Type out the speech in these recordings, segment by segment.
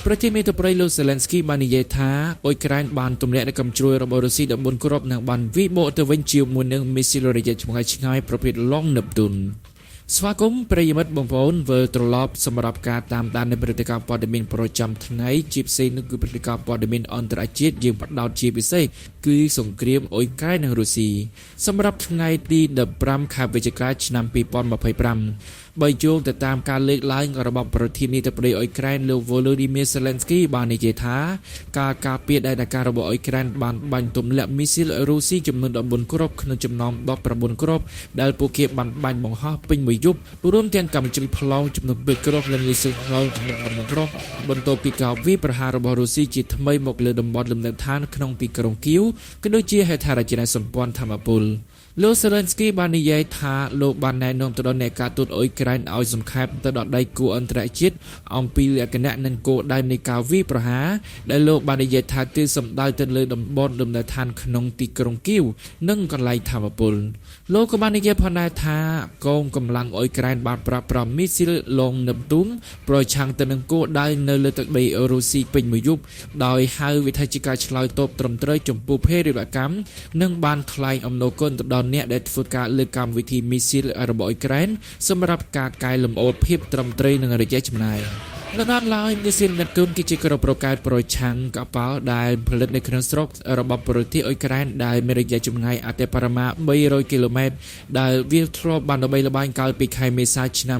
ប្រធានាធិបតីលោក Zelensky បាននិយាយថាអ៊ុយក្រែនបានទម្លាក់នូវកំជ្រួយរបស់រុស្ស៊ី14គ្រាប់និងបានវិបកទៅវិញជាមួយនឹងមីស៊ីលរយៈចម្ងាយឆ្ងាយប្រភេទ Long Neptune ស្វាគមន៍ប្រិយមិត្តបងប្អូនវិលត្រឡប់សម្រាប់ការតាមដាននៃព្រឹត្តិការណ៍ព័ត៌មានប្រចាំថ្ងៃជាពិសេសនោះគឺព្រឹត្តិការណ៍ព័ត៌មានអន្តរជាតិយើងបដោតជាពិសេសគឺសង្គ្រាមអ៊ុយក្រែននិងរុស្ស៊ីសម្រាប់ថ្ងៃទី15ខែវិច្ឆិកាឆ្នាំ2025បើយោងទៅតាមការលើកឡើងរបស់ប្រធានាធិបតីអ៊ុយក្រែនលោក Volodymyr Zelensky បាននិយាយថាការការពារដែនដីរបស់អ៊ុយក្រែនបានបាញ់ទម្លាក់មីស៊ីលរុស្ស៊ីចំនួន14គ្រាប់ក្នុងចំណោម19គ្រាប់ដែលពួកគេបានបាញ់បង្ហោះពេញមួយយប់រួមទាំងកម្មជ្រុយប្លង់ចំនួន2គ្រាប់និងមីស៊ីលខ្លងចំនួន9គ្រាប់បន្ទាប់ពីការវាយប្រហាររបស់រុស្ស៊ីជាថ្មីមកលើតំបន់លំនៅឋានក្នុងទីក្រុងគីវក៏ដូចជាហេដ្ឋារចនាសម្ព័ន្ធធម្មពលលោក Zelensky បាននិយាយថាលោកបានណែនាំទៅដល់អ្នកការទូតអ៊ុយក្រែនឲ្យសង្ខេបទៅដល់ដៃគូអន្តរជាតិអំពីលក្ខណៈនិងគោលដៅនៃការវាយប្រហារដែលលោកបាននិយាយថាគឺសម្ដៅទៅលើតំបន់លំនៅឋានក្នុងទីក្រុងគីវនិងកន្លែងធម្មពលលោកក៏បាននិយាយផងដែរថាកងកម្លាំងអ៊ុយក្រែនបានប្រើប្រាស់មីស៊ីល Long Neptune ប្រឆាំងទៅនឹងគោលដៅនៅលើទឹកដីរុស្ស៊ីពេញមួយយប់ដោយហៅវិធានការឆ្លើយតបត្រឹមត្រូវចំពោះភេរវកម្មនិងបានថ្លែងអំណរគុណទៅដល់អ្នកដែលធ្វើការលើកម្មវិធីមីស៊ីលរបស់អ៊ុយក្រែនសម្រាប់ការកែលម្អភាពត្រឹមត្រូវនិងរយៈចំណាយនៅដល់ឡើយមីស៊ីល Neptune គឺជាគ្រាប់រ៉ុកែតប្រឆាំងកប៉ាល់ដែលផលិតនៅក្នុងស្រុករបស់ប្រទេសអ៊ុយក្រែនដែលមានរយៈចម្ងាយអតិបរមា300គីឡូម៉ែត្រដែលវាធ្លាប់បានល្បីល្បាញកាលពីខែមេសាឆ្នាំ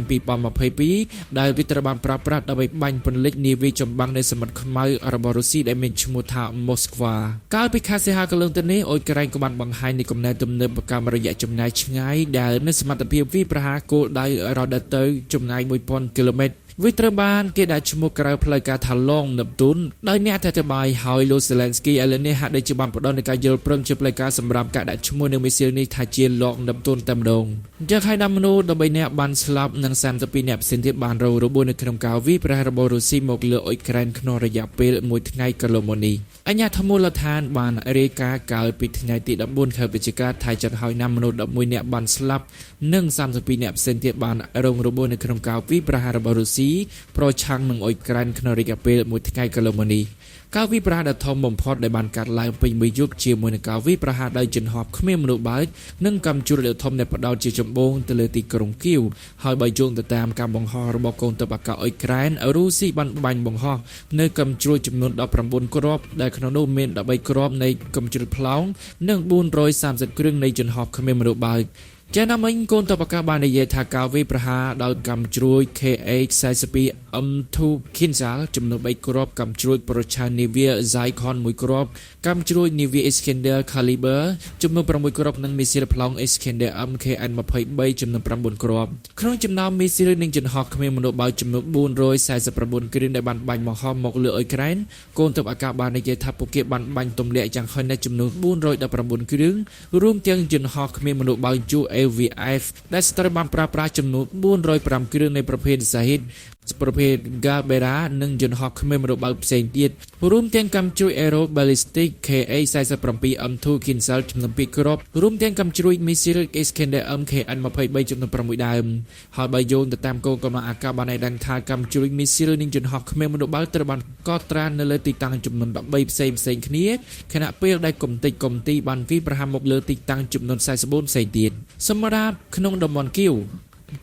2022ដែលវាត្រូវបានប្រើប្រាស់ដើម្បីបាញ់ពន្លិចនាវាចម្បាំងនៃសមុទ្រខ្មៅរបស់រុស្ស៊ីដែលមានឈ្មោះថា Moskva កាលពីខែសីហាកន្លងទៅនេះអ៊ុយក្រែនក៏បានបង្ហាញនៃគំនិតទំនើបកម្មរយៈចម្ងាយឆ្ងាយដែលមានសមត្ថភាពវាយប្រហារគោលដៅរ៉ាដាទៅចម្ងាយ1000គីឡូម៉ែត្រវាត្រូវបានគេដាក់ឈ្មោះក្រៅផ្លូវការថា Long Neptune ដោយអ្នកអធិប្បាយឲ្យលោក Zelensky ឥឡូវនេះហាក់ដូចជាបានផ្ដល់នូវការយល់ព្រមជាផ្លូវការសម្រាប់ការដាក់ឈ្មោះនៅមីស៊ីលនេះថាជា Long Neptune តែម្ដងយ៉ាងហើយដល់មនុស្ស13នាក់បានស្លាប់និង32នាក់ផ្សេងទៀតបានរងរបួសនៅក្នុងការវាយប្រហាររបស់រុស្ស៊ីមកលើអ៊ុយក្រែនក្នុងរយៈពេល1ថ្ងៃកន្លងមកនេះអាជ្ញាធរមូលដ្ឋានបានរាយការណ៍កាលពីថ្ងៃទី14ខែវិច្ឆិកាថាចាត់ឲ្យណាមនុស្ស11នាក់បានស្លាប់និង32នាក់ផ្សេងទៀតបានរងរបួសនៅក្នុងការវាយប្រហាររបស់រុស្ស៊ីប្រឆាំងនឹងអ៊ុយក្រែនក្នុងរយៈពេល1ថ្ងៃកន្លងមកនេះការវាយប្រហារដ៏ធំបំផុតដែលបានកាត់ឡើងពេញមួយយប់ជាមួយនឹងការវាយប្រហារដោយជំនាប់គ្មានមនុស្សបើកនិងកម្មជ្រួយដ៏ធំដែលផ្ដោតជាចម្បងទៅលើទីក្រុងគីវហើយបើយោងទៅតាមការបង្ហោះរបស់កងទ័ពអាកាសអ៊ុយក្រែនរុស្ស៊ីបានបាញ់បង្ហោះនៅកម្មជ្រួយចំនួន19គ្រាប់ដែលក្នុងនោះមាន13គ្រាប់នៃកម្មជ្រួយប្លង់និង430គ្រឿងនៃជំនាប់គ្មានមនុស្សបើកចាណាមិញកូនតបកាបាននិយាយថាការវាយប្រហារដោយកម្មជ្រួយ KH-42 M2 Kinzhal ចំនួន3គ្រាប់កម្មជ្រួយប្រឆាំងនាវា Zyklon 1គ្រាប់កម្មជ្រួយនាវា Iskander Caliber ចំនួន6គ្រាប់និងមីស៊ីលប្លង់ Iskander MKN-23 ចំនួន9គ្រាប់ក្នុងចំណោមមីស៊ីលនិងជំនាប់គ្មានមនុស្សបើកចំនួន449គ្រឿងដែលបានបាញ់បង្ហោះមកលើអ៊ុយក្រែនកូនទ័ពអាកាសបាននិយាយថាពួកគេបានបាញ់ទម្លាក់យ៉ាងហោចណាស់ចំនួន419គ្រឿងរួមទាំងជំនាប់គ្មានមនុស្សបើកជួAVF ដែលត្រូវបានប្រើប្រាស់ចំនួន405គ្រឿងនៃប្រភេទ Shahid ប្រភេទ Gabera និងយន្តហោះគ្មានមនុស្សបើកផ្សេងទៀតរួមទាំងកម្មជ្រួយ Aero Ballistic KA-47 M2 Kinzhal ចំនួន2គ្រាប់រួមទាំងកម្មជ្រួយ Missile Iskander MKN-23 ចំនួន6ដើមហើយបើយោងទៅតាមគោលកម្លាំងអាកាសបានឲ្យដឹងថាកម្មជ្រួយ Missile និងយន្តហោះគ្មានមនុស្សបើកត្រូវបានកត់ត្រានៅលើទីតាំងចំនួន13ផ្សេងគ្នាខណៈពេលដែលគំតិចគំទីបានវាយប្រហារមកលើទីតាំងចំនួន44ផ្សេងទៀតសម្រាប់ក្នុងតំបន់គីវ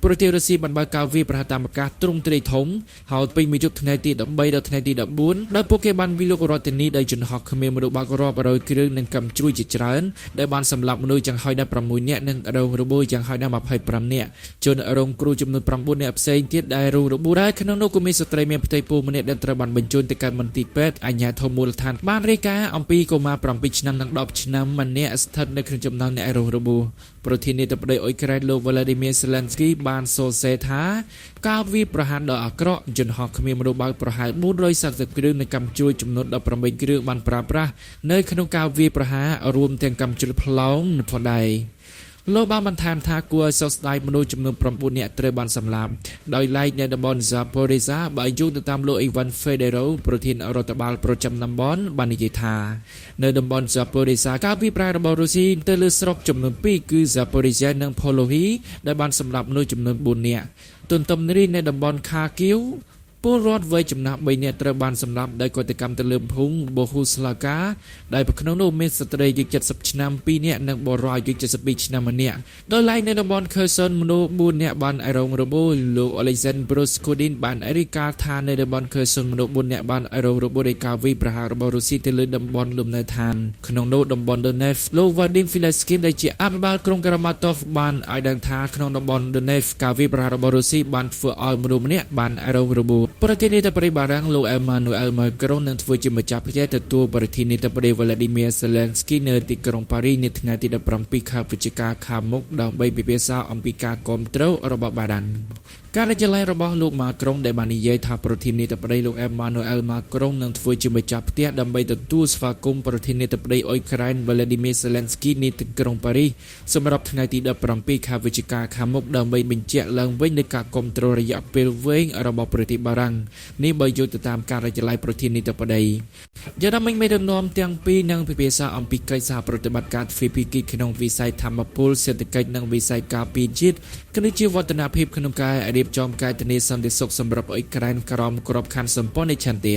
ប្រទេសរុស្ស៊ីបានបើកការវាយប្រហារតាមអាកាសទ្រង់ទ្រាយធំហើយពេញមួយយប់ថ្ងៃទី13ដល់ថ្ងៃទី14ដោយពួកគេបានវាយលុករដ្ឋធានីដោយជំនាប់គ្មានមនុស្សបើករាប់រយគ្រឿងនិងកម្មជ្រួយជាច្រើនដែលបានសម្លាប់មនុស្សយ៉ាងហោចណាស់6នាក់និងរងរបួសយ៉ាងហោចណាស់25នាក់ជនរងគ្រោះចំនួន9នាក់ផ្សេងទៀតដែលរងរបួសដែរក្នុងនោះក៏មានស្ត្រីមានផ្ទៃពោះម្នាក់ដែលត្រូវបានបញ្ជូនទៅកាន់មន្ទីរពេទ្យអាជ្ញាធរមូលដ្ឋានបានរាយការណ៍អំពីកុមារ7ឆ្នាំនិង10ឆ្នាំម្នាក់ស្ថិតនៅក្នុងចំណោមអ្នករងរបួសប្រធានាធិបតីអ៊ុយក្រែនលោក Volodymyr Zelensky បានសរសេរថាការវាយប្រហារដ៏អាក្រក់យន្តហោះគ្មានមនុស្សបើកប្រហែល430គ្រឿងនៃកម្មជ្រួយចំនួន18គ្រឿងបានប្រើប្រាស់នៅក្នុងការវាយប្រហាររួមទាំងកម្មជ្រួយប្លង់ផងដែរលោកបានបន្ថែមថាគួរឲ្យសោកស្ដាយមនុស្សចំនួន9នាក់ត្រូវបានសម្លាប់ដោយឡែកនៅតំបន់ Zaporizhzhia បើយោងទៅតាមលោក Ivan Fedorov ប្រធានរដ្ឋបាលប្រចាំតំបន់បាននិយាយថានៅតំបន់ Zaporizhzhia ការវាយប្រហាររបស់រុស្ស៊ីទៅលើស្រុកចំនួន2គឺ Zaporizhzhia និង Polohi ដែលបានសម្លាប់មនុស្សចំនួន4នាក់ទន្ទឹមនេះនៅតំបន់ Kharkiv ពលរដ្ឋវ័យចំណាស់3នាក់ត្រូវបានសម្លាប់ដោយកតកម្មទៅលើភូមិបូហ៊ូស្លាកាដែលក្នុងនោះមានស្ត្រីអាយុ70ឆ្នាំ2នាក់និងបុរសអាយុ72ឆ្នាំម្នាក់ដោយឡែកនៅតំបន់ខឺសុនមនុស្ស4នាក់បានអរងរបួសលោក Alexander Broskudin បានរាយការណ៍ថានៅតំបន់ខឺសុនមនុស្ស4នាក់បានអរងរបួសដោយការវាយប្រហាររបស់រុស្ស៊ីទៅលើតំបន់លំនៅឋានក្នុងនោះតំបន់ Donetsk លោក Vadim Filetsky ដែលជាអភិបាលក្រុង Kramatorsk បានឲ្យដឹងថាក្នុងតំបន់ Donetsk ការវាយប្រហាររបស់រុស្ស៊ីបានធ្វើឲ្យមនុស្សម្នាក់បានអរងរបួសប្រធានាធិបតីបារាំងលោក Emmanuel Macron នឹងធ្វើជាម្ចាស់ផ្ទះទទួលប្រធានាធិបតី Volodymyr Zelensky នៅទីក្រុងប៉ារីសនៅថ្ងៃទី17ខែវិច្ឆិកាខាងមុខដើម្បីពិភាក្សាអំពីការគាំទ្ររបស់បារាំងការលេចឡើងរបស់លោកម៉ាក្រុងដែលបាននិយាយថាប្រធានាធិបតីលោក Emmanuel Macron នឹងធ្វើជាម្ចាស់ផ្ទះដើម្បីទទួលស្វាគមន៍ប្រធានាធិបតីអ៊ុយក្រែន Volodymyr Zelensky នៅទីក្រុងប៉ារីសសម្រាប់ថ្ងៃទី17ខែវិច្ឆិកាខាងមុខដើម្បីបញ្ជាក់ឡើងវិញនូវការគាំទ្ររយៈពេលវែងរបស់ប្រទេសបារាំងនេះបើយោងទៅតាមការលេចឡើងប្រធានាធិបតីយ៉ាងណាមិញមេដឹកនាំទាំងពីរនឹងពិភាក្សាអំពីកិច្ចសហប្រតិបត្តិការទ្វេភាគីក្នុងវិស័យធម្មពលសេដ្ឋកិច្ចនិងវិស័យការពារជាតិគឺជាវឌ្ឍនភាពក្នុងការរៀបចំការធានាសន្តិសុខសម្រាប់អ៊ុយក្រែនក្រោមក្របខ័ណ្ឌសម្ព័ន្ធនៃឆន្ទៈ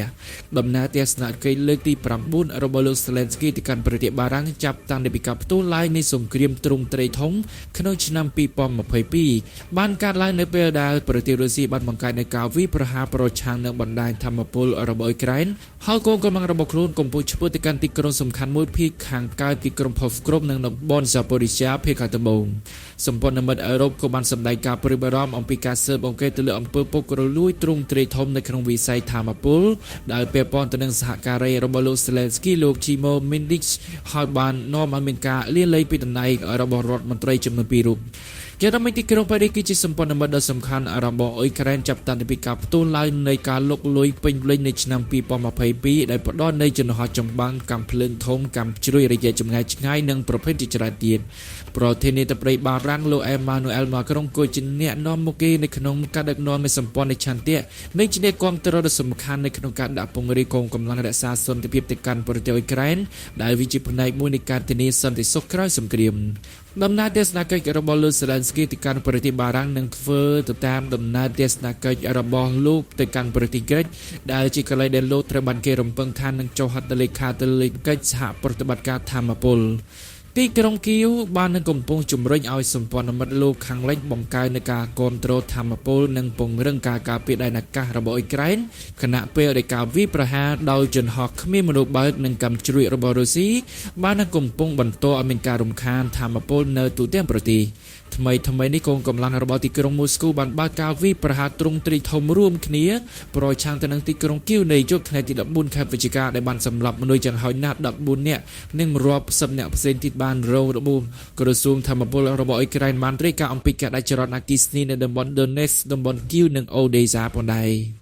ដំណើរទស្សនកិច្ចលើកទី9របស់លោក Zelensky ទៅកាន់ប្រទេសបារាំងចាប់តាំងពីការផ្ទុះឡើងនៃសង្គ្រាមទ្រង់ទ្រាយធំក្នុងឆ្នាំ2022បានកើតឡើងនៅពេលដែលប្រទេសរុស្ស៊ីបានបង្កើតនូវការវាយប្រហារប្រឆាំងនឹងបណ្ដាញធម្មពលរបស់អ៊ុយក្រែនហើយកងកម្លាំងរបស់ខ្លួនកំពុងឆ្ពោះទៅកាន់ទីក្រុងសំខាន់មួយភាគខាងកើតទីក្រុង Pskov និងតំបន់ Zaporizhzhia ភាគខាងត្បូងសម្ព័ន្ធមិត្តអឺរ៉ុបក៏បានសម្ដែងការព្រួយបារម្ភអំពីការស៊ើបអង្កេតទៅលើអំពើពុករលួយទ្រង់ទ្រាយធំនៅក្នុងវិស័យធម្មពលដែលពាក់ព័ន្ធទៅនឹងសហការីរបស់លោក Zelensky លោក Chimo Mendes ហើយបាននាំឲ្យមានការលាលែងពីតំណែងរបស់រដ្ឋមន្ត្រីចំនួន2រូបយ៉ាងណាមិញទីក្រុងប៉ារីសគឺជាសម្ព័ន្ធមិត្តដ៏សំខាន់របស់អ៊ុយក្រែនចាប់តាំងពីការផ្ទុះឡើងនៃការលុកលុយពេញលេញនៅឆ្នាំ2022ដែលផ្ដល់នូវចំហចម្បាំងកាំភ្លើងធំកាំជ្រួយរយៈចម្ងាយឆ្ងាយនិងប្រភេទជាច្រើនទៀតប្រធានាធិបតីបារាំងលោក Emmanuel Macron ក៏ជាអ្នកនាំមុខគេនៅក្នុងការដឹកនាំនៃសម្ព័ន្ធនៃឆន្ទៈនិងជាអ្នកគាំទ្រដ៏សំខាន់នៅក្នុងការដាក់ពង្រាយកងកម្លាំងរក្សាសន្តិភាពទៅកាន់ប្រទេសអ៊ុយក្រែនដែលវាជាផ្នែកមួយនៃការធានាសន្តិសុខក្រោយសង្គ្រាមដំណើរទស្សនកិច្ចរបស់លោក Zelensky ទៅកាន់ប្រទេសបារាំងនឹងធ្វើទៅតាមដំណើរទស្សនកិច្ចរបស់លោកទៅកាន់ប្រទេសក្រិកដែលជាកន្លែងដែលលោកត្រូវបានគេរំពឹងថានឹងចុះហត្ថលេខាទៅលើកិច្ចសហប្រតិបត្តិការធម្មពលទីក្រុងគីវបាននឹងកំពុងជំរុញឲ្យសម្ព័ន្ធមិត្តលោកខាងលិចបង្កើននូវការគ្រប់គ្រងធម្មពលនិងពង្រឹងការការពារដែនអាកាសរបស់អ៊ុយក្រែនខណៈពេលដែលការវាយប្រហារដោយយន្តហោះគ្មានមនុស្សបើកនិងកាំជ្រួចរបស់រុស្ស៊ីបាននឹងកំពុងបន្តឲ្យមានការរំខានធម្មពលនៅទូទាំងប្រទេសថ្មីនេះកងកម្លាំងរបស់ទីក្រុងមូស្គូបានបើកការវាយប្រហារទ្រង់ទ្រាយធំរួមគ្នាប្រឆាំងទៅនឹងទីក្រុងគីវនៅយប់ថ្ងៃទី14ខែវិច្ឆិកាដែលបានសម្លាប់មនុស្សយ៉ាងហោចណាស់14នាក់និងរាប់សិបនាក់ផ្សេងទៀតបានរងរបួសក្រសួងធម្មពលរបស់អ៊ុយក្រែនបានរាយការណ៍អំពីការដាច់ចរន្តអគ្គិសនីនៅតំបន់ Donetsk តំបន់គីវនិងអូដេសាផងដែរ